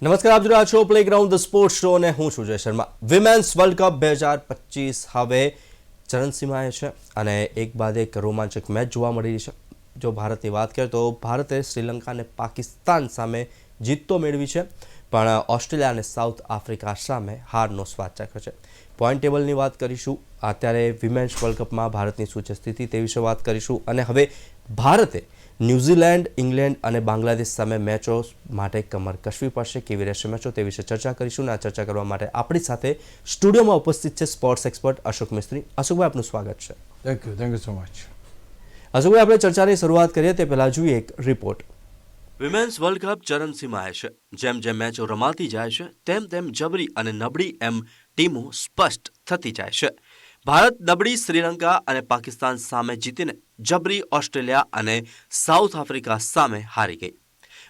નમસ્કાર, આપ જોઈ રહ્યા છો પ્લેગ્રાઉન્ડ ધ સ્પોર્ટ્સ શો અને હું છું જય શર્મા. વિમેન્સ વર્લ્ડ કપ 2025 હવે ચરણસીમાએ છે અને એક બાદ એક રોમાંચક મેચ જોવા મળી રહી છે. જો ભારતની વાત કરીએ તો ભારતે શ્રીલંકા અને પાકિસ્તાન સામે જીત તો મેળવી છે, પણ ઓસ્ટ્રેલિયા અને સાઉથ આફ્રિકા સામે હારનો સ્વાદ ચાખ્યો છે. પોઈન્ટ ટેબલની વાત કરીશું, અત્યારે વિમેન્સ વર્લ્ડ કપમાં ભારતની શું છે સ્થિતિ તે વિશે વાત કરીશું, અને હવે ભારતે ન્યૂઝીલેન્ડ, ઇંગ્લેન્ડ અને બાંગ્લાદેશ સામે મેચો માટે કમર કસવી પડશે, કેવી રહેશે મેચો તે વિશે ચર્ચા કરીશું. અને આ ચર્ચા કરવા માટે આપણી સાથે સ્ટુડિયોમાં ઉપસ્થિત છે સ્પોર્ટ્સ એક્સપર્ટ અશોક મિસ્ત્રી. અશોકભાઈ, આપનું સ્વાગત છે. Thank you so much. અશોકભાઈ, આપણે ચર્ચાની શરૂઆત કરીએ તે પહેલાં જોઈએ એક રિપોર્ટ. વિમેન્સ વર્લ્ડ કપ ચરમસીમાએ છે. જેમ જેમ મેચો રમાતી જાય છે તેમ તેમ જબરી અને નબળી એમ ટીમો સ્પષ્ટ થતી જાય છે. ભારત નબળી શ્રીલંકા અને પાકિસ્તાન સામે જીતીને જબરી ઓસ્ટ્રેલિયા અને સાઉથ આફ્રિકા સામે હારી ગઈ.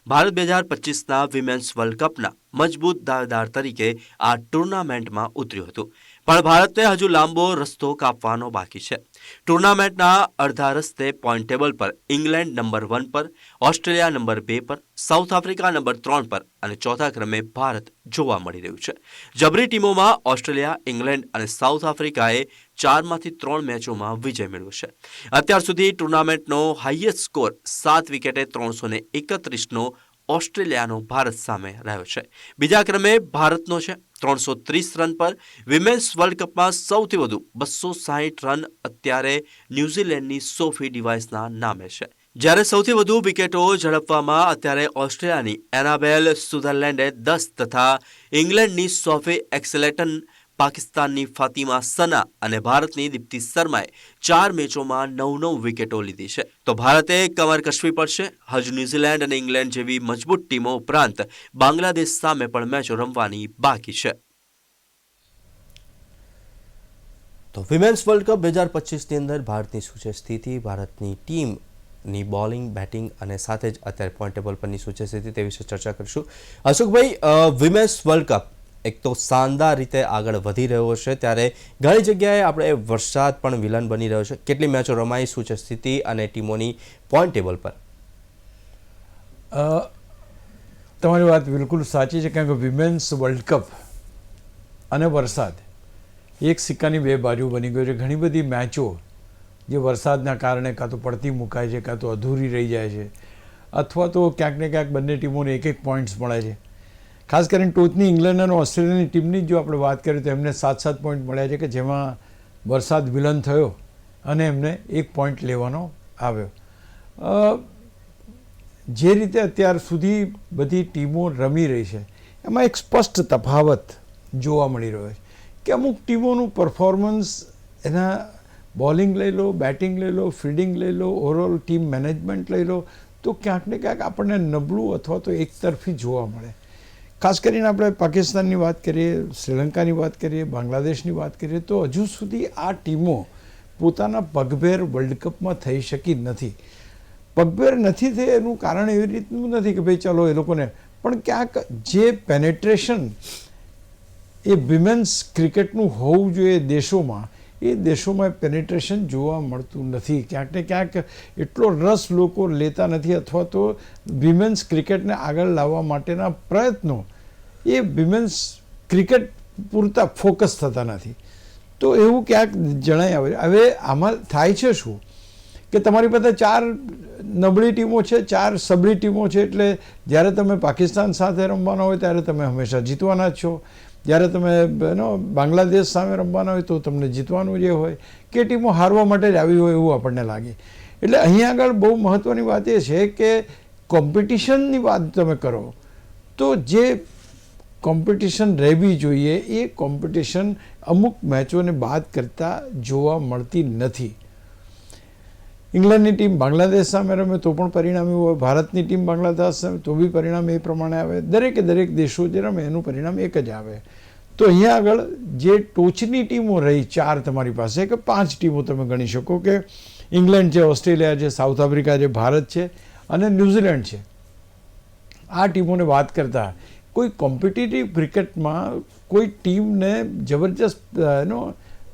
ભારત 2025ના વિમેન્સ વર્લ્ડ કપના મજબૂત દાવેદાર તરીકે આ ટુર્નામેન્ટમાં ઉતર્યું હતું, પણ ભારતને હજુ લાંબો રસ્તો કાપવાનો બાકી છે. ટુર્નામેન્ટના અડધા રસ્તે પોઈન્ટ ટેબલ પર ઇંગ્લેન્ડ નંબર 1 પર, ઓસ્ટ્રેલિયા નંબર 2 પર, સાઉથ આફ્રિકા નંબર 3 પર અને ચોથા ક્રમે ભારત જોવા મળી રહ્યું છે. જબરી ટીમોમાં ઓસ્ટ્રેલિયા, ઇંગ્લેન્ડ અને સાઉથ આફ્રિકાએ 4માંથી 3 મેચોમાં વિજય મેળવ્યો છે. અત્યાર સુધી ટુર્નામેન્ટનો હાઈએસ્ટ સ્કોર 7 વિકેટે 331નો ઓસ્ટ્રેલિયાનો ભારત સામે રહ્યો છે. બીજા ક્રમે ભારતનો છે 330 રન પર. વિમેન્સ વર્લ્ડ કપમાં સૌથી વધુ 260 રન અત્યારે ન્યૂઝીલેન્ડની સોફી ડિવાઇસના નામે છે, જ્યારે સૌથી વધુ વિકેટો ઝડપવામાં અત્યારે ઓસ્ટ્રેલિયાની એનાબેલ સુધરલેન્ડે 10 તથા ઇંગ્લેન્ડની સોફી એક્સલેટન, પાકિસ્તાનની ફાતિમા સના અને ભારતની દીપ્તિ શર્માએ 4 મેચોમાં 9 વિકેટો લીધી છે. તો ભારતે કમર કસવી પડશે. હજુ ન્યૂઝીલેન્ડ અને ઇંગ્લેન્ડ જેવી મજબૂત ટીમો ઉપરાંત બાંગ્લાદેશ સામે પણ મેચો રમવાની બાકી છે. તો વિમેન્સ વર્લ્ડ કપ 2025ની અંદર ભારતની શું છે સ્થિતિ, ભારતની ટીમની બોલિંગ, બેટિંગ અને સાથે જ અત્યારે પોઈન્ટ ટેબલ પરની શું છે સ્થિતિ તે વિશે ચર્ચા કરીશું. અશોકભાઈ, વિમેન્સ વર્લ્ડ કપ એક તો શાનદાર રીતે આગળ વધી રહ્યો છે, ત્યારે ઘણી જગ્યાએ આપણે વરસાદ પણ વિલન બની રહ્યો છે. કેટલી મેચો રમાઈ, શું છે સ્થિતિ અને ટીમોની પોઈન્ટ ટેબલ પર? તમારી વાત બિલકુલ સાચી છે, કારણ કે વિમેન્સ વર્લ્ડ કપ અને વરસાદ એક સિક્કાની બે બાજુ બની ગયો છે. ઘણી બધી મેચો જે વરસાદના કારણે કાં તો પડતી મુકાય છે, કાં તો અધૂરી રહી જાય છે, અથવા તો ક્યાંક ને ક્યાંક બંને ટીમોને એક પોઈન્ટ્સ મળે છે. ખાસ કરીને ટોચની ઇંગ્લેન્ડ અને ઓસ્ટ્રેલિયાની ટીમની જો આપણે વાત કરીએ તો એમને 7 પોઈન્ટ મળ્યા છે, કે જેમાં વરસાદ વિલન થયો અને એમને 1 પોઈન્ટ લેવાનો આવ્યો. જે રીતે અત્યાર સુધી બધી ટીમો રમી રહી છે એમાં એક સ્પષ્ટ તફાવત જોવા મળી રહ્યો છે, કે અમુક ટીમોનું પરફોર્મન્સ, એના બોલિંગ લઈ લો, બેટિંગ લઈ લો, ફિલ્ડિંગ લઈ લો, ઓવરઓલ ટીમ મેનેજમેન્ટ લઈ લો, તો ક્યાંક ને ક્યાંક આપણને નબળું અથવા તો એકતરફી જોવા મળે. ખાસ કરીને આપણે પાકિસ્તાનની વાત કરીએ, શ્રીલંકાની વાત કરીએ, બાંગ્લાદેશની વાત કરીએ, તો હજુ સુધી આ ટીમો પોતાના પગભેર વર્લ્ડ કપમાં થઈ શકી નથી. પગભેર નથી થઈ એનું કારણ એવી રીતનું નથી કે ભાઈ ચાલો એ લોકોને, પણ ક્યાંક જે પેનેટ્રેશન એ વિમેન્સ ક્રિકેટનું હોવું જોઈએ દેશોમાં, એ દેશોમાં પેનેટ્રેશન જોવા મળતું નથી. ક્યાંક ને ક્યાંક એટલો રસ લોકો લેતા નથી, અથવા તો વિમેન્સ ક્રિકેટને આગળ લાવવા માટેના પ્રયત્નો એ વિમેન્સ ક્રિકેટ પૂરતા ફોકસ થતા નથી. તો એવું ક્યાંક જણાઈ આવે. હવે આમાં થાય છે શું, કે તમારી પાસે 4 નબળી ટીમો છે, 4 સબળી ટીમો છે, એટલે જ્યારે તમે પાકિસ્તાન સાથે રમવાના હોય ત્યારે તમે હંમેશા જીતવાના જ છો. જ્યારે તમે બાંગ્લાદેશ સામે રમવાના હોય તો તમને જીતવાનું જે હોય, કે ટીમો હારવા માટે જ આવી હોય એવું આપણને લાગે. એટલે અહીંયા આગળ બહુ મહત્ત્વની વાત એ છે કે કોમ્પિટિશનની વાત તમે કરો તો જે કોમ્પિટિશન રહેવી જોઈએ એ કોમ્પિટિશન અમુક મેચોને બાદ કરતાં જોવા મળતી નથી. ઇંગ્લેન્ડની ટીમ બાંગ્લાદેશ સામે રમે તો પણ પરિણામ એવું હોય, ભારતની ટીમ બાંગ્લાદેશ સામે તો બી પરિણામ એ પ્રમાણે આવે. દરેક દેશો જે રમે એનું પરિણામ એક જ આવે. તો અહીંયા આગળ જે ટોચની ટીમો રહી 4 તમારી પાસે, કે 5 ટીમો તમે ગણી શકો, કે ઇંગ્લેન્ડ છે, ઓસ્ટ્રેલિયા છે, સાઉથ આફ્રિકા છે, ભારત છે અને ન્યૂઝીલેન્ડ છે. આ ટીમોને વાત કરતાં કોઈ કોમ્પિટિટિવ ક્રિકેટમાં કોઈ ટીમને જબરજસ્ત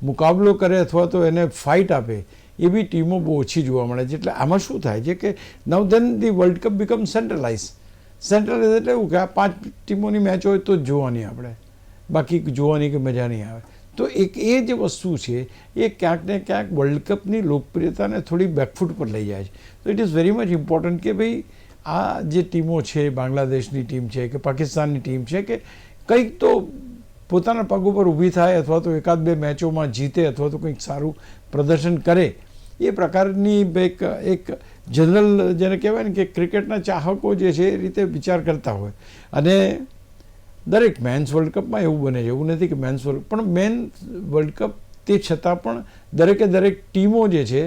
મુકાબલો કરે અથવા તો એને ફાઇટ આપે એવી ટીમો બહુ ઓછી જોવા મળે છે. એટલે આમાં શું થાય છે કે now then the world cup become centralise. એટલે એવું કે આ 5 ટીમોની મેચ હોય તો જ જોવાની આપણે, બાકી જોવાની કે મજા નહીં આવે. તો એક એ જે વસ્તુ છે એ ક્યાંક ને ક્યાંક વર્લ્ડ કપની લોકપ્રિયતાને થોડી બેકફૂટ પર લઈ જાય છે. તો it is very much important કે ભાઈ આ જે ટીમો છે, બાંગ્લાદેશની ટીમ છે કે પાકિસ્તાનની ટીમ છે, કે કંઈક તો પોતાના પગ ઉપર ઊભી થાય અથવા તો એકાદ બે મેચોમાં જીતે અથવા તો કંઈક સારું પ્રદર્શન કરે, એ પ્રકારની એક જનરલ જેને કહેવાય ને કે ક્રિકેટના ચાહકો જે છે એ રીતે વિચાર કરતા હોય. અને દરેક મેન્સ વર્લ્ડ કપમાં એવું બને છે, એવું નથી કે મેન્સ વર્લ્ડ, પણ મેન્સ વર્લ્ડ કપ તે છતાં પણ દરેક ટીમો જે છે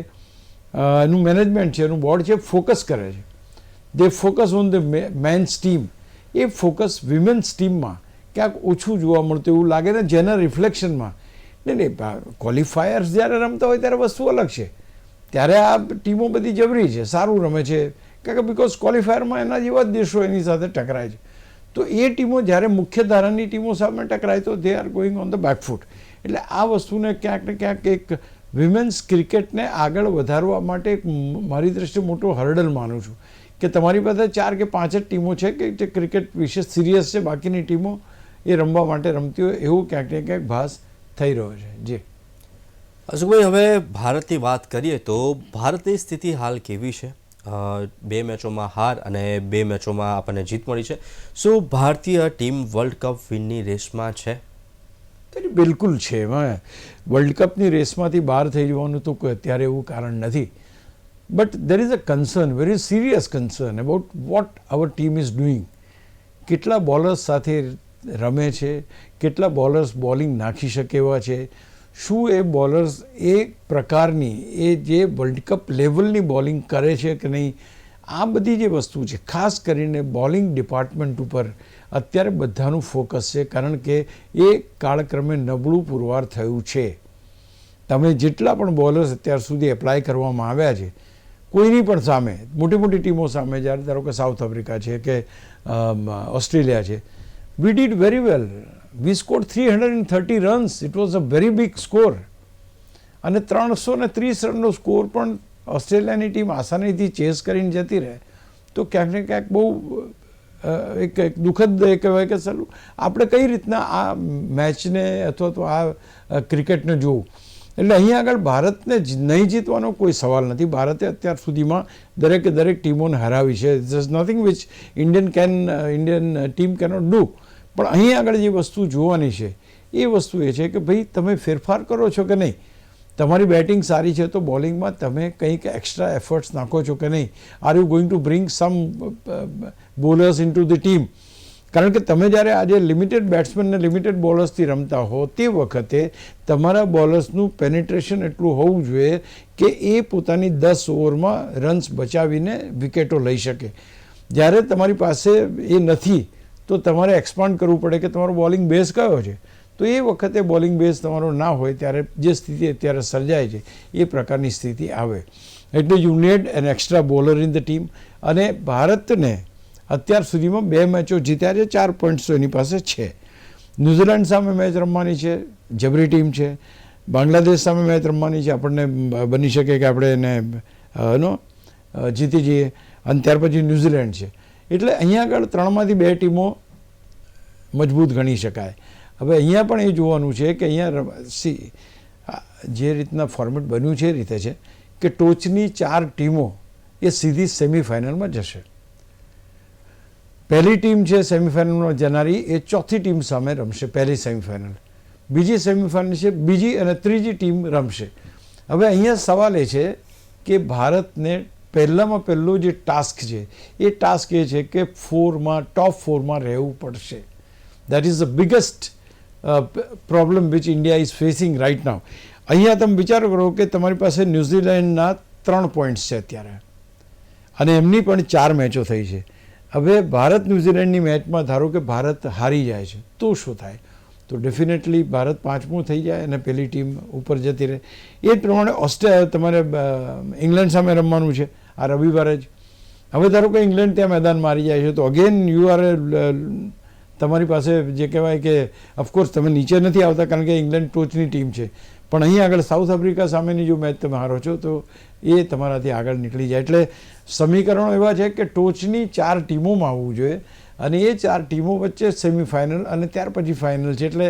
એનું મેનેજમેન્ટ છે, એનું બોર્ડ છે, ફોકસ કરે છે. They focus on the men's team. એ ફોકસ વિમેન્સ ટીમમાં ક્યાંક ઓછું જોવા મળતું એવું લાગે ને, જેના રિફ્લેક્શનમાં નહીં ક્વોલિફાયર્સ જ્યારે રમતા હોય ત્યારે વસ્તુ અલગ છે, ત્યારે આ ટીમો બધી જબરી છે, સારું રમે છે, કારણ કે બિકોઝ ક્વોલિફાયરમાં એના જેવા જ દેશો એની સાથે ટકરાય છે. તો એ ટીમો જ્યારે મુખ્ય ધારાની ટીમો સામે ટકરાય તો they are going on the back foot. એટલે આ વસ્તુને ક્યાંક ને ક્યાંક એક વિમેન્સ ક્રિકેટને આગળ વધારવા માટે એક મારી દ્રષ્ટિએ મોટો હર્ડલ માનું છું કે તમારી પાસે 4 કે 5 જ ટીમો છે કે જે ક્રિકેટ વિશે સિરિયસ છે, બાકીની ટીમો એ રમવા માટે રમતી હોય એવું ક્યાંક ને ક્યાંક ભાસ થઈ રહ્યો છે. જી અશોકભાઈ, હવે ભારતની વાત કરીએ તો ભારતની સ્થિતિ હાલ કેવી છે? 2 મેચોમાં હાર અને 2 મેચોમાં આપણને જીત મળી છે. શું ભારતીય ટીમ વર્લ્ડ કપ વિનની રેસમાં છે? બિલકુલ છે. એમાં વર્લ્ડ કપની રેસમાંથી બહાર થઈ જવાનું તો કોઈ અત્યારે એવું કારણ નથી. But there is a concern, very serious concern about watt hour team is doing. કેટલા બોલર્સ સાથે રમે છે, કેટલા બોલર્સ બોલિંગ નાખી શકે એવા છે, શું એ બોલર્સ એ પ્રકારની એ જે વર્લ્ડ કપ લેવલની બોલિંગ કરે છે કે નહીં, આ બધી જે વસ્તુ છે ખાસ કરીને બોલિંગ ડિપાર્ટમેન્ટ ઉપર અત્યારે બધાનું ફોકસ છે, કારણ કે એ કાળક્રમે નબળું પુરવાર થયું છે. તમે જેટલા પણ બોલર્સ અત્યાર સુધી એપ્લાય કરવામાં આવ્યા છે કોઈની પણ સામે, મોટી મોટી ટીમો સામે, જ્યારે ધારો કે સાઉથ આફ્રિકા છે કે ઓસ્ટ્રેલિયા છે, we did very well. We scored 330 runs. It was a very big score. અને 330 રનનો સ્કોર પણ ઓસ્ટ્રેલિયાની ટીમ આસાનીથી ચેસ કરીને જતી રહે તો ક્યાંક ને ક્યાંક બહુ એક દુઃખદ કહેવાય કે ચાલું આપણે કઈ રીતના આ મેચને અથવા તો આ ક્રિકેટને જોવું. એટલે અહીંયા આગળ ભારતને નહીં જીતવાનો કોઈ સવાલ નથી. ભારતે અત્યાર સુધીમાં દરેકે ટીમોને હરાવી છે. There is nothing which Indian team cannot do. પણ અહીં આગળ જે વસ્તુ જોવાની છે એ વસ્તુ એ છે કે ભાઈ તમે ફેરફાર કરો છો કે નહીં. તમારી બેટિંગ સારી છે તો બોલિંગમાં તમે કંઈક એક્સ્ટ્રા એફર્ટ્સ નાખો છો કે નહીં. Are you going to bring some bowlers into the team. કારણ કે તમે જ્યારે આજે લિમિટેડ બેટ્સમેનને લિમિટેડ બોલર્સથી રમતા હો તે વખતે તમારા બોલર્સનું પેનિટ્રેશન એટલું હોવું જોઈએ કે એ પોતાની 10 ઓવરમાં રન્સ બચાવીને વિકેટો લઈ શકે. જ્યારે તમારી પાસે એ નથી તો તમારે એક્સપાન્ડ કરવું પડે કે તમારો બોલિંગ બેઝ કયો છે. તો એ વખતે બોલિંગ બેઝ તમારો ના હોય ત્યારે જે સ્થિતિ અત્યારે સર્જાય છે એ પ્રકારની સ્થિતિ આવે. એટલે you need N extra bowler in the team. અને ભારતને અત્યાર સુધીમાં 2 મેચો જીત્યા છે, 4 પોઈન્ટ્સ તો એની પાસે છે. ન્યૂઝીલેન્ડ સામે મેચ રમવાની છે, જબરી ટીમ છે. બાંગ્લાદેશ સામે મેચ રમવાની છે, આપણને બની શકે કે આપણે એને જીતી જઈએ. અને ત્યાર પછી ન્યૂઝીલેન્ડ છે. એટલે અહીંયા આગળ 3માંથી 2 ટીમો મજબૂત ગણી શકાય. હવે અહીંયા પણ એ જોવાનું છે કે અહીંયા જે રીતના ફોર્મેટ બન્યું છે એ રીતે છે કે ટોચની 4 ટીમો એ સીધી સેમિફાઇનલમાં જશે. પહેલી ટીમ છે સેમિફાઇનલમાં જનારી એ ચોથી ટીમ સામે રમશે પહેલી સેમિફાઇનલ. બીજી સેમિફાઇનલ છે બીજી અને ત્રીજી ટીમ રમશે. હવે અહીંયા સવાલ એ છે કે ભારતને પહેલામાં પહેલો જે ટાસ્ક છે એ ટાસ્ક એ છે કે ટોપ 4માં રહેવું પડશે. That is the biggest problem which India is facing right now. અહીંયા તમે વિચારો કરો કે તમારી પાસે ન્યૂઝીલેન્ડના 3 પોઈન્ટ્સ છે અત્યારે અને એમની પણ 4 મેચો થઈ છે. હવે ભારત ન્યૂઝીલેન્ડની મેચમાં ધારો કે ભારત હારી જાય છે તો શું થાય? તો ડેફિનેટલી ભારત 5મું થઈ જાય અને પેલી ટીમ ઉપર જતી રહે. એ જ પ્રમાણે તમારે ઇંગ્લેન્ડ સામે રમવાનું છે આ રવિવારે જ. હવે ધારો કે ઇંગ્લેન્ડ ત્યાં મેદાન મારી જાય છે તો અગેન યુ આર તમારી પાસે જે કહેવાય કે ઓફકોર્સ તમે નીચે નથી આવતા કારણ કે ઇંગ્લેન્ડ ટોચની ટીમ છે. પણ અહીં આગળ સાઉથ આફ્રિકા સામેની જો મેચ તમે હારો છો તો એ તમારાથી આગળ નીકળી જાય. એટલે સમીકરણો એવા છે કે ટોચની 4 ટીમોમાં આવવું જોઈએ અને એ 4 ટીમો વચ્ચે સેમિફાઇનલ અને ત્યાર પછી ફાઇનલ છે. એટલે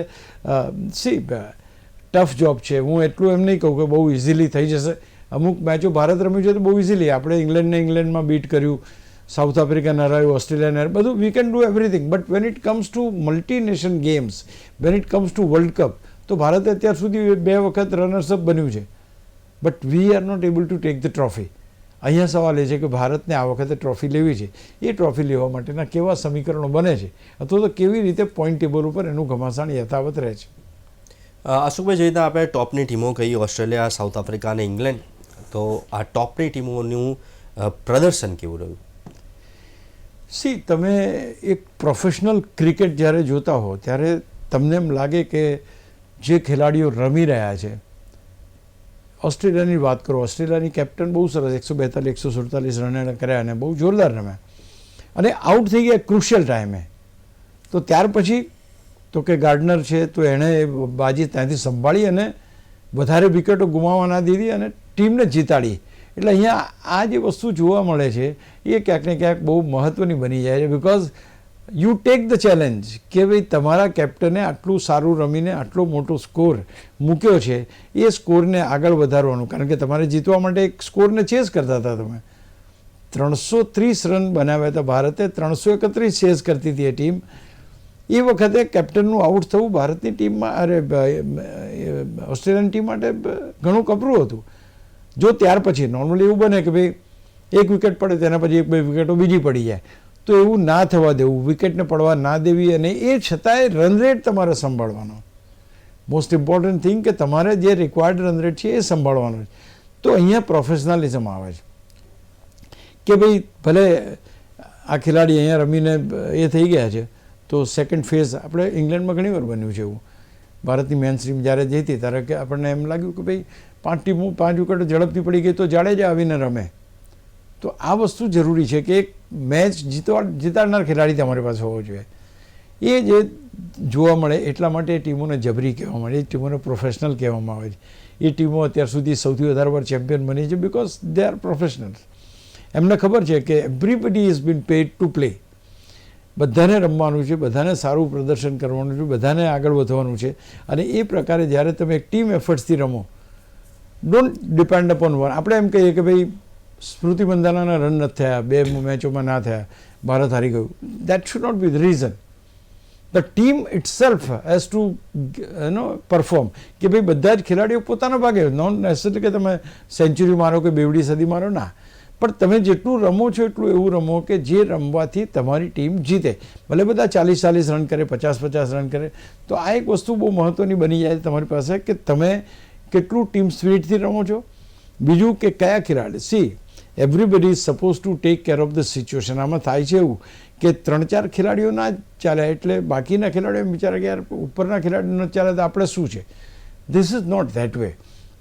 ટફ જોબ છે. હું એટલું એમ નહીં કહું કે બહુ ઇઝીલી થઈ જશે. અમુક મેચો ભારત રમ્યું છે તો બહુ ઇઝીલી આપણે ઇંગ્લેન્ડમાં બીટ કર્યું, સાઉથ આફ્રિકાને હરાવ્યું, ઓસ્ટ્રેલિયાને હરાવ્યું, બધું we can do everything. But when it comes to multi nation games, when it comes to world cup, તો ભારતે અત્યાર સુધી 2 વખત રનર્સઅપ બન્યું છે. But we are not able to take the trophy. અહીંયા સવાલ એ છે કે ભારતને આ વખતે ટ્રોફી લેવી છે. એ ટ્રોફી લેવા માટેના કેવા સમીકરણો બને છે, અથવા તો કેવી રીતે પોઈન્ટ ટેબલ ઉપર એનું ઘમાસાણ યથાવત રહે છે. અશોકભાઈ, જે રીતે આપણે ટોપની ટીમો કહી, ઓસ્ટ્રેલિયા, સાઉથ આફ્રિકા અને ઇંગ્લેન્ડ, તો આ ટોપની ટીમોનું પ્રદર્શન કેવું રહ્યું? તમે એક પ્રોફેશનલ ક્રિકેટ જ્યારે જોતા હો ત્યારે તમને એમ લાગે કે જે ખેલાડીઓ રમી રહ્યા છે, ઓસ્ટ્રેલિયાની વાત કરો, ઓસ્ટ્રેલિયાની કેપ્ટન બહુ સરસ 142-147 રન એણે કર્યા અને બહુ જોરદાર રમ્યા અને આઉટ થઈ ગયા ક્રુશિયલ ટાઈમે. તો ત્યાર પછી તો કે ગાર્ડનર છે તો એણે બાજી ત્યાંથી સંભાળી અને વધારે વિકેટો ગુમાવવા ના દીધી અને ટીમને જીતાડી. એટલે અહીંયા આ જે વસ્તુ જોવા મળે છે એ ક્યાંક ને ક્યાંક બહુ મહત્ત્વની બની જાય છે. Because you take the challenge કે ભાઈ તમારા કેપ્ટને આટલું સારું રમીને આટલો મોટો સ્કોર મૂક્યો છે, એ સ્કોરને આગળ વધારવાનું. કારણ કે તમારે જીતવા માટે એક સ્કોરને ચેઝ કરતા હતા. તમે 330 રન બનાવ્યા હતા ભારતે, 331 ચેઝ કરતી હતી એ ટીમ. એ વખતે કેપ્ટનનું આઉટ થવું ભારતની ટીમમાં ઓસ્ટ્રેલિયન ટીમ માટે ઘણું કપરું હતું. જો ત્યાર પછી નોર્મલી એવું બને કે ભાઈ એક વિકેટ પડે તેના પછી 1-2 વિકેટો બીજી પડી જાય, તો એવું ના થવા દેવું, વિકેટને પડવા ના દેવી. અને એ છતાંય રન રેટ તમારે સંભાળવાનો. મોસ્ટ ઇમ્પોર્ટન્ટ થિંગ કે તમારે જે રિક્વાયર્ડ રન રેટ છે એ સંભાળવાનો છે. તો અહીંયા પ્રોફેશનલિઝમ આવે છે કે ભાઈ ભલે આ ખેલાડી અહીંયા રમીને એ થઈ ગયા છે, તો સેકન્ડ ફેઝ આપણે ઇંગ્લેન્ડમાં ઘણી વાર બન્યું છે એવું. ભારતની મેન્સ ટીમ જ્યારે જીતી ત્યારે કે આપણને એમ લાગ્યું કે ભાઈ 5 વિકેટો ઝડપથી પડી ગઈ તો જાડેજા આવીને રમે. તો આ વસ્તુ જરૂરી છે કે એક મેચ જીતાડનાર ખેલાડી તમારી પાસે હોવો જોઈએ. એ જે જોવા મળે એટલા માટે એ ટીમોને જબરી કહેવામાં આવે, એ ટીમોને પ્રોફેશનલ કહેવામાં આવે છે. એ ટીમો અત્યાર સુધી સૌથી વધારે વાર ચેમ્પિયન બની છે બિકોઝ દે આર પ્રોફેશનલ્સ. એમને ખબર છે કે everybody is been paid to play. બધાને રમવાનું છે, બધાને સારું પ્રદર્શન કરવાનું છે, બધાને આગળ વધવાનું છે. અને એ પ્રકારે જ્યારે તમે એક ટીમ એફર્ટ્સથી રમો, ડોન્ટ ડિપેન્ડ અપોન વન. આપણે એમ કહીએ કે ભાઈ સ્મૃતિ મંધાનાના રન નથી થયા, 2 મેચોમાં ના થયા, ભારત હારી ગયું. That should not be the reason. The team itself has to perform. કે ભાઈ બધા જ ખેલાડીઓ પોતાના ભાગે, નોટ નેસેસરી કે તમે સેન્ચુરી મારો કે બેવડી સદી મારો, ના. પણ તમે જેટલું રમો છો એટલું એવું રમો કે જે રમવાથી તમારી ટીમ જીતે. ભલે બધા 40-40 રન કરે, 50-50 રન કરે, તો આ એક વસ્તુ બહુ મહત્ત્વની બની જાય તમારી પાસે કે તમે કેટલું ટીમ સ્પિરિટથી રમો છો. બીજું કે કયા ખેલાડી, everybody is suppose to take care of the situation. આમાં થાય છે એવું કે 3-4 ખેલાડીઓ ના ચાલે એટલે બાકીના ખેલાડીઓ એમ વિચારે કે યાર ઉપરના ખેલાડીઓ ન ચાલે તો આપણે શું છે. This is not that way.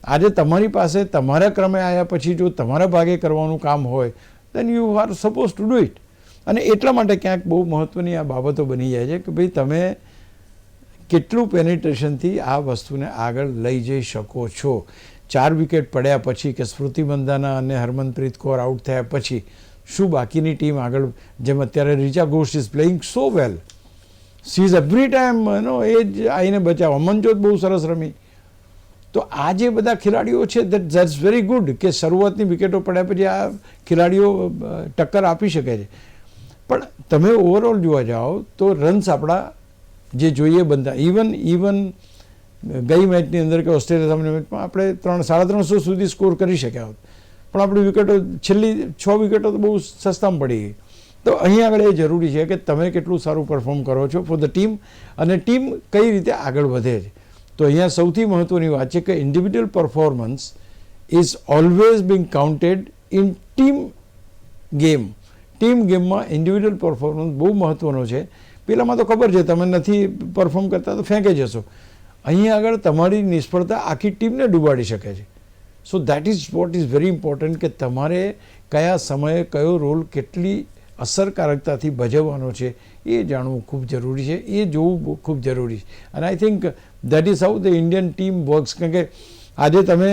આજે તમારી પાસે તમારા ક્રમે આવ્યા પછી જો તમારા ભાગે કરવાનું કામ હોય then you are suppose to do it. અને એટલા માટે ક્યાંક બહુ મહત્ત્વની આ બાબતો બની જાય છે કે ભાઈ તમે કેટલું પેનિટ્રેશનથી આ વસ્તુને આગળ લઈ જઈ શકો છો. 4 વિકેટ પડ્યા પછી કે સ્મૃતિ મંધાના અને હરમનપ્રીત કૌર આઉટ થયા પછી શું બાકીની ટીમ આગળ, જેમ અત્યારે Richa Ghosh is playing so well, she is every time એ જ આવીને બચાવ. અમનજોત બહુ સરસ રમી. તો આ જે બધા ખેલાડીઓ છે દેટ્સ વેરી ગુડ કે શરૂઆતની વિકેટો પડ્યા પછી આ ખેલાડીઓ ટક્કર આપી શકે છે. પણ તમે ઓવરઓલ જોવા જાઓ તો રન્સ આપણા જે જોઈએ બનતા, ઇવન ગઈ મેચની અંદર કે ઓસ્ટ્રેલિયા સામેની મેચમાં આપણે 350 સુધી સ્કોર કરી શક્યા હોત, પણ આપણી વિકેટો છેલ્લી 6 વિકેટો તો બહુ સસ્તામાં પડી ગઈ. તો અહીં આગળ એ જરૂરી છે કે તમે કેટલું સારું પરફોર્મ કરો છો ફોર ધ ટીમ, અને ટીમ કઈ રીતે આગળ વધે છે. તો અહીંયા સૌથી મહત્ત્વની વાત છે કે individual performance is always Bing counted in team game. Team ગેમમાં ઇન્ડિવિડ્યુઅલ પરફોર્મન્સ બહુ મહત્ત્વનો છે. પેલામાં તો ખબર છે તમે નથી પરફોર્મ કરતા તો ફેંકે જશો. અહીંયા આગળ તમારી નિષ્ફળતા આખી ટીમને ડૂબાડી શકે છે. So that is what is very important કે તમારે કયા સમયે કયો રોલ કેટલી અસરકારકતાથી ભજવવાનો છે એ જાણવું ખૂબ જરૂરી છે, એ જોવું ખૂબ જરૂરી છે. અને I think that is how the Indian team works. કારણ કે આજે તમે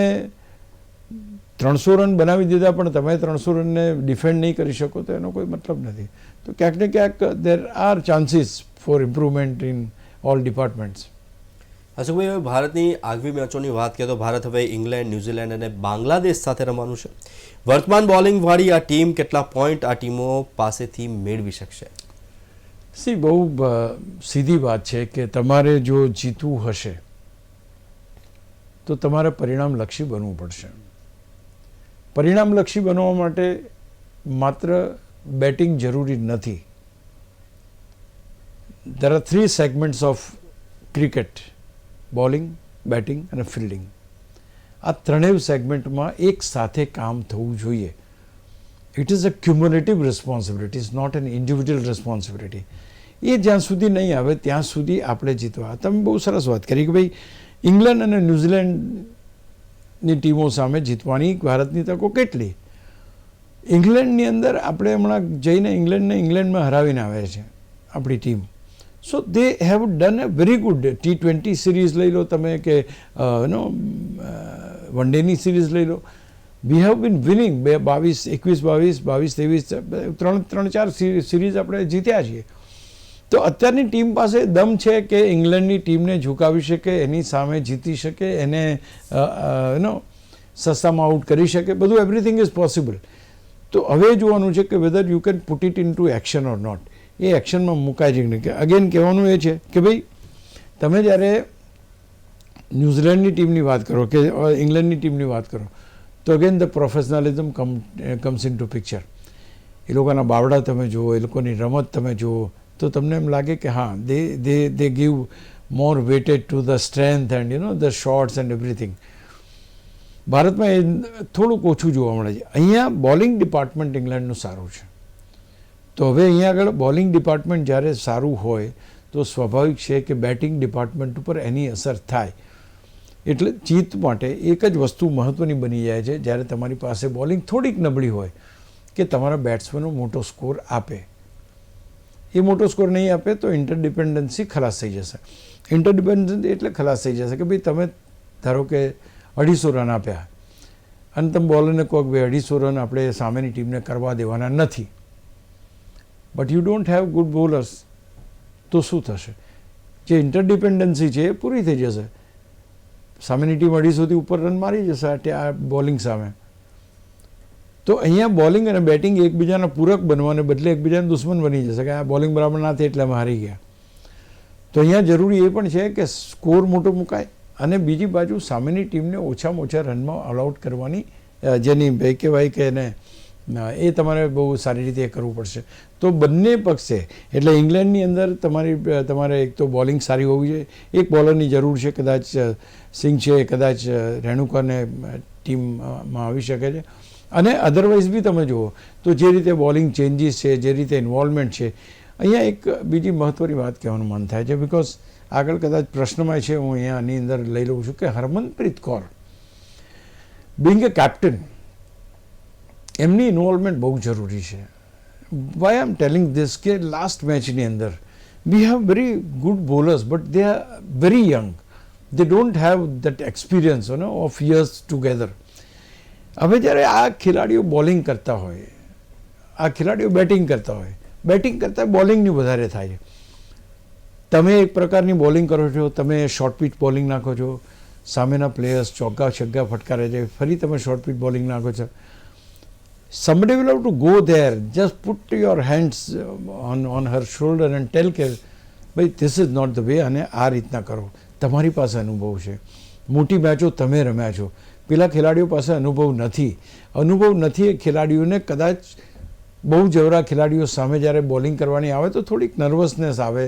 300 રન બનાવી દીધા પણ તમે 300 રનને ડિફેન્ડ નહીં કરી શકો તો એનો કોઈ મતલબ નથી. તો ક્યાંક ને ક્યાંક there are chances for improvement in all departments. અશોકભાઈ, હવે ભારતની આગવી મેચોની વાત કરીએ તો ભારત હવે ઇંગ્લેન્ડ, ન્યૂઝીલેન્ડ અને બાંગ્લાદેશ સાથે રમવાનું છે. વર્તમાન બોલિંગવાળી આ ટીમ કેટલા પોઈન્ટ આ ટીમો પાસેથી મેળવી શકશે? બહુ સીધી વાત છે કે તમારે જો જીતવું હશે તો તમારે પરિણામલક્ષી બનવું પડશે. પરિણામલક્ષી બનવા માટે માત્ર બેટિંગ જરૂરી નથી. there are 3 segments of cricket: bowling, batting અને ફિલ્ડિંગ. આ ત્રણેય સેગમેન્ટમાં એક સાથે કામ થવું જોઈએ. It is a cumulative responsibility, is not an individual responsibility. એ જ્યાં સુધી નહીં આવે ત્યાં સુધી આપણે જીતવા. તમે બહુ સરસ વાત કરી કે ભાઈ ઇંગ્લેન્ડ અને ન્યૂઝીલેન્ડની ટીમો સામે જીતવાની ભારતની તકો કેટલી. ઇંગ્લેન્ડની અંદર આપણે હમણાં જઈને ઇંગ્લેન્ડમાં હરાવીને આવે છે આપણી ટીમ. So they have done a very good. T20 series લઈ લો તમે કે વન ડેની સિરીઝ લઈ લો. We have been winning 21-22, 22-23 3-4 series આપણે જીત્યા છીએ. તો અત્યારની ટીમ પાસે દમ છે કે ઇંગ્લેન્ડની ટીમને ઝુકાવી શકે, એની સામે જીતી શકે, એને સસ્તામાં આઉટ કરી શકે. બધું એવરીથિંગ ઇઝ પોસિબલ. તો હવે જોવાનું છે કે whether you can put it into action or not. એ એક્શનમાં મુકાય છે કે અગેન કહેવાનું એ છે કે ભાઈ તમે જ્યારે ન્યૂઝીલેન્ડની ટીમની વાત કરો કે ઇંગ્લેન્ડની ટીમની વાત કરો તો again the professionalism comes into picture. એ લોકોના બાવડા તમે જુઓ, એ લોકોની રમત તમે જુઓ તો તમને એમ લાગે કે હા they give more weightage to the strength and the shots and everything. ભારતમાં એ થોડુંક ઓછું જોવા મળે છે. અહીંયા બોલિંગ ડિપાર્ટમેન્ટ ઇંગ્લેન્ડનું સારું છે. તો હવે અહીંયા આગળ બોલિંગ ડિપાર્ટમેન્ટ જ્યારે સારું હોય તો સ્વાભાવિક છે કે બેટિંગ ડિપાર્ટમેન્ટ ઉપર એની અસર થાય. એટલે જીત માટે એક જ વસ્તુ મહત્ત્વની બની જાય છે જ્યારે તમારી પાસે બોલિંગ થોડીક નબળી હોય કે તમારા બેટ્સમેનો મોટો સ્કોર આપે. એ મોટો સ્કોર નહીં આપે તો ઇન્ટરડિપેન્ડન્સી ખલાસ થઈ જશે. ઇન્ટરડિપેન્ડન્સી એટલે ખલાસ થઈ જશે કે ભાઈ તમે ધારો કે 250 રન આપ્યા અને તમે બોલરને કહો કે ભાઈ 250 રન આપણે સામેની ટીમને કરવા દેવાના નથી, but you don't have good bowlers, તો શું થશે? જે ઇન્ટરડિપેન્ડન્સી છે એ પૂરી થઈ જશે. સામેની ટીમ 250થી ઉપર રન મારી જશે આ બોલિંગ સામે. તો અહીંયા બોલિંગ અને બેટિંગ એકબીજાના પૂરક બનવાને બદલે એકબીજાના દુશ્મન બની જશે કે આ બોલિંગ બરાબર ના થઈ એટલે અમે હારી ગયા. તો અહીંયા જરૂરી એ પણ છે કે સ્કોર મોટો મુકાય અને બીજી બાજુ સામેની ટીમને ઓછામાં ઓછા રનમાં ઓલ આઉટ કરવાની જેની ભાઈ કહેવાય કે એને એ તમારે બહુ સારી રીતે કરવું પડશે. તો બંને પક્ષે એટલે ઇંગ્લેન્ડની અંદર તમારે એક તો બોલિંગ સારી હોવી જોઈએ. એક બોલરની જરૂર છે, કદાચ સિંઘ છે, કદાચ રેણુકાને ટીમમાં આવી શકે છે. અને અધરવાઇઝ બી તમે જુઓ તો જે રીતે બોલિંગ ચેન્જીસ છે, જે રીતે ઇન્વોલ્વમેન્ટ છે, અહીંયા એક બીજી મહત્ત્વની વાત કહેવાનું મન થાય છે. બિકોઝ આગળ કદાચ પ્રશ્નમાં છે, હું અહીંયા આની અંદર લઈ લઉં છું કે Harmanpreet Kaur being a captain, એમની ઇન્વોલ્વમેન્ટ બહુ જરૂરી છે. Why I am telling this કે લાસ્ટ મેચની અંદર we have very good bowlers but they are very young. They don't have that experience of years together. હવે જ્યારે આ ખેલાડીઓ બોલિંગ કરતા હોય, આ ખેલાડીઓ બેટિંગ કરતા હોય, બેટિંગ કરતાં બોલિંગની વધારે થાય છે. તમે એક પ્રકારની બોલિંગ કરો છો, તમે શોર્ટ પિચ બોલિંગ નાખો છો, સામેના પ્લેયર્સ ચોગ્ગા છગ્ગા ફટકારે છે, ફરી તમે શોર્ટ પિચ બોલિંગ નાખો છો. somebody will have to go there, just put your hands on her shoulder and tell કે ભાઈ this is not the way અને આ રીતના કરો. તમારી પાસે અનુભવ છે, મોટી મેચો તમે રમ્યા છો, પેલા ખેલાડીઓ પાસે અનુભવ નથી. અનુભવ નથી એ ખેલાડીઓને કદાચ બહુ જવરા ખેલાડીઓ સામે જ્યારે બોલિંગ કરવાની આવે તો થોડીક નર્વસનેસ આવે,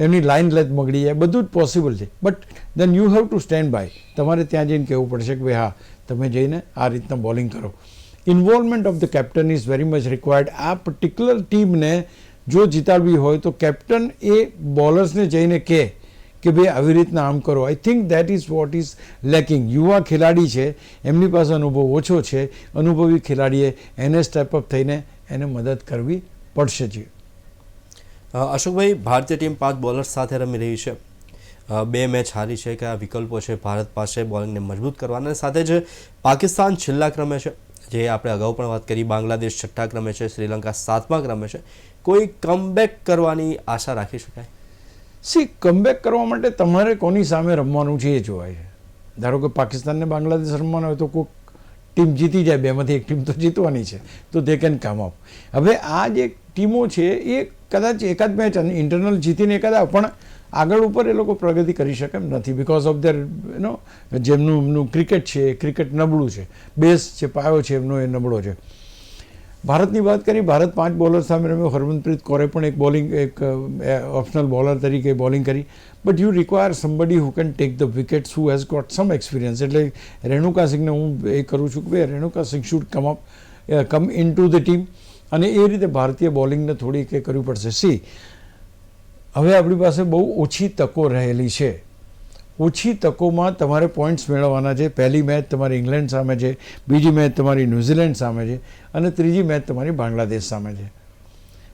એમની લાઇન લેન્થ બગડી જાય, બધું જ પોસિબલ છે. But then you have to stand by. તમારે ત્યાં જઈને કહેવું પડશે કે ભાઈ હા તમે જઈને આ રીતના બોલિંગ કરો. Involvement of the captain is very much required. આ પર્ટિક્યુલર ટીમને જો જીતાડવી હોય તો કેપ્ટન એ બોલર્સને જઈને કહે કે ભાઈ આવી રીતના આમ કરો. I think that is what is lacking. યુવા ખેલાડી છે, એમની પાસે અનુભવ ઓછો છે. અનુભવી ખેલાડીએ એને સ્ટેપ અપ થઈને એને મદદ કરવી પડશે. જી અશોકભાઈ, ભારતીય ટીમ 5 બોલર્સ સાથે રમી રહી છે બે મેચ હારી છે, કયા વિકલ્પો છે ભારત પાસે બોલિંગને મજબૂત કરવાના? અને સાથે જ પાકિસ્તાન છેલ્લા ક્રમે છે, જે આપણે અગાઉ પણ વાત કરી, બાંગ્લાદેશ છઠ્ઠા ક્રમે છે, શ્રીલંકા સાતમા ક્રમે છે. કોઈ કમબેક કરવાની આશા રાખી શકાય? કમબેક કરવા માટે તમારે કોની સામે રમવાનું છે એ જોવાય છે. ધારો કે પાકિસ્તાનને બાંગ્લાદેશ રમવાનું હોય તો કોઈક ટીમ જીતી જાય, બેમાંથી એક ટીમ તો જીતવાની છે, તો દે કેન કમ અપ. હવે આ જે ટીમો છે એ કદાચ એકાદ મેચ ઇન્ટરનલ જીતીને એકાદ આવે, પણ આગળ ઉપર એ લોકો પ્રગતિ કરી શકે એમ નથી, બિકોઝ ઓફ ધેર જેમનું એમનું ક્રિકેટ છે એ ક્રિકેટ નબળું છે, બેઝ છે, પાયો છે એમનો એ નબળો છે. ભારતની વાત કરી, ભારત 5 બોલર સામે રમ્યો. હરમનપ્રીત કૌરે પણ એક ઓપ્શનલ બોલર તરીકે બોલિંગ કરી. But you require somebody who can take the wickets, who has got some experience. એટલે રેણુકા સિંહને હું એ કરું છું કે ભાઈ Renuka Singh should come into the team, અને એ રીતે ભારતીય બોલિંગને થોડીક એ કરવી પડશે. હવે આપણી પાસે બહુ ઓછી તકો રહેલી છે. ઓછી તકોમાં તમારે પોઈન્ટ્સ મેળવવાના છે. પહેલી મેચ તમારી ઇંગ્લેન્ડ સામે છે, બીજી મેચ તમારી ન્યૂઝીલેન્ડ સામે છે, અને ત્રીજી મેચ તમારી બાંગ્લાદેશ સામે છે.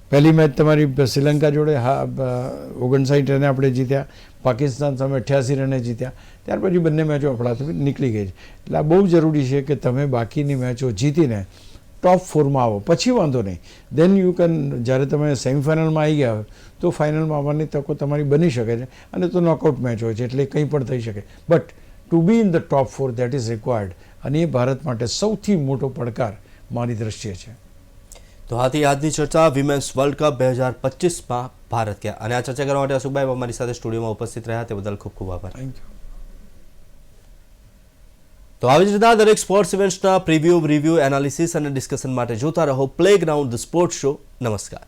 પહેલી મેચ તમારી શ્રીલંકા જોડે 59 રને આપણે જીત્યા, પાકિસ્તાન સામે 88 રને જીત્યા. ત્યાર પછી બંને મેચો આપણાથી નીકળી ગઈ છે. એટલે આ બહુ જરૂરી છે કે તમે બાકીની મેચો જીતીને ટોપ 4માં આવો, પછી વાંધો નહીં. દેન યુ કેન, જ્યારે તમે સેમિફાઇનલમાં આવી ગયા હોય તો ફાઇનલમાં આવવાની તકો તમારી બની શકે છે, અને તો નોકઆઉટ મેચ હોય છે એટલે કંઈ પણ થઈ શકે. But two B in the top 4 that is required, અને એ ભારત માટે સૌથી મોટો પડકાર મારી દ્રષ્ટિએ છે. તો આથી આજની ચર્ચા વિમેન્સ વર્લ્ડ કપ 2025માં ભારત ગયા, અને આ ચર્ચા કરવા માટે અશોકભાઈ અમારી સાથે સ્ટુડિયોમાં ઉપસ્થિત રહ્યા, તે બદલ ખૂબ ખૂબ આભાર. Thank you. તો આવી જ રીતના દરેક સ્પોર્ટ્સ ઇવેન્ટ્સના રિવ્યૂ, એનાલિસિસ અને ડિસ્કશન માટે જોતા રહો પ્લેગ્રાઉન્ડ ધ સ્પોર્ટ્સ શો. નમસ્કાર.